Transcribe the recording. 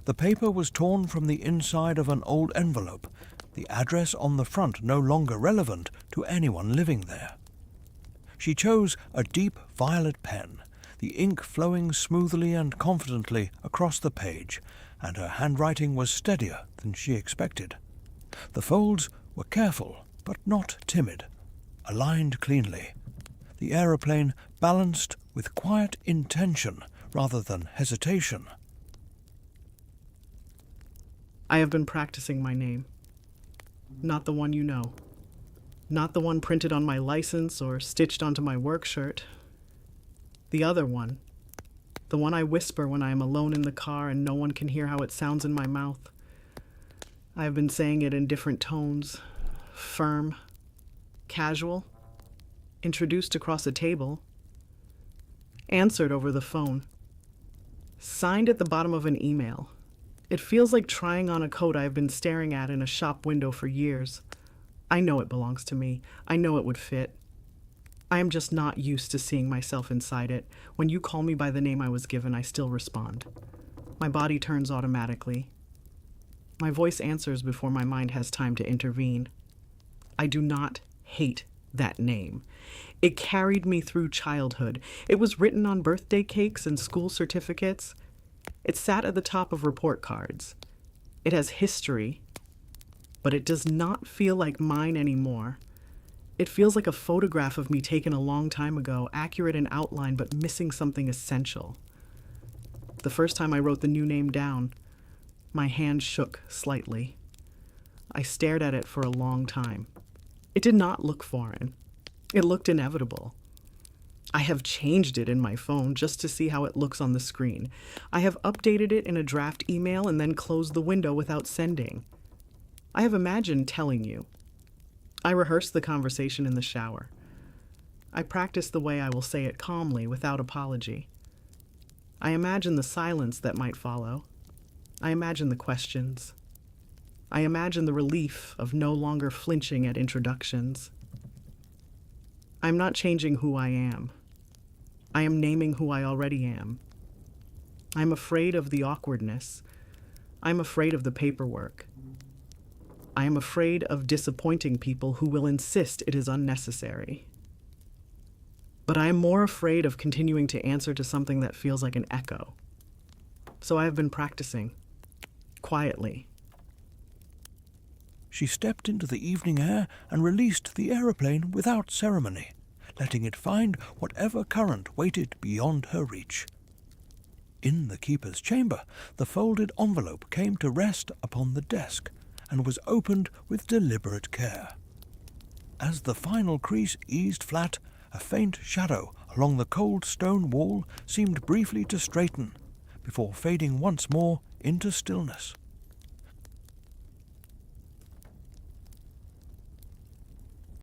The paper was torn from the inside of an old envelope, the address on the front no longer relevant to anyone living there. She chose a deep violet pen, the ink flowing smoothly and confidently across the page, and her handwriting was steadier than she expected. The folds were careful, but not timid, aligned cleanly. The aeroplane balanced with quiet intention rather than hesitation. I have been practicing my name. Not the one you know. Not the one printed on my license or stitched onto my work shirt. The other one. The one I whisper when I am alone in the car and no one can hear how it sounds in my mouth. I have been saying it in different tones. Firm. Casual. Introduced across a table. Answered over the phone. Signed at the bottom of an email. It feels like trying on a coat I have been staring at in a shop window for years. I know it belongs to me. I know it would fit. I am just not used to seeing myself inside it. When you call me by the name I was given, I still respond. My body turns automatically. My voice answers before my mind has time to intervene. I do not hate that name. It carried me through childhood. It was written on birthday cakes and school certificates. It sat at the top of report cards. It has history, but it does not feel like mine anymore. It feels like a photograph of me taken a long time ago, accurate in outline, but missing something essential. The first time I wrote the new name down, my hand shook slightly. I stared at it for a long time. It did not look foreign. It looked inevitable. I have changed it in my phone just to see how it looks on the screen. I have updated it in a draft email and then closed the window without sending. I have imagined telling you. I rehearsed the conversation in the shower. I practiced the way I will say it calmly, without apology. I imagine the silence that might follow. I imagine the questions. I imagine the relief of no longer flinching at introductions. I'm not changing who I am. I am naming who I already am. I'm afraid of the awkwardness. I'm afraid of the paperwork. I am afraid of disappointing people who will insist it is unnecessary. But I am more afraid of continuing to answer to something that feels like an echo. So I have been practicing, quietly. She stepped into the evening air and released the aeroplane without ceremony, letting it find whatever current waited beyond her reach. In the keeper's chamber, the folded envelope came to rest upon the desk and was opened with deliberate care. As the final crease eased flat, a faint shadow along the cold stone wall seemed briefly to straighten, before fading once more into stillness.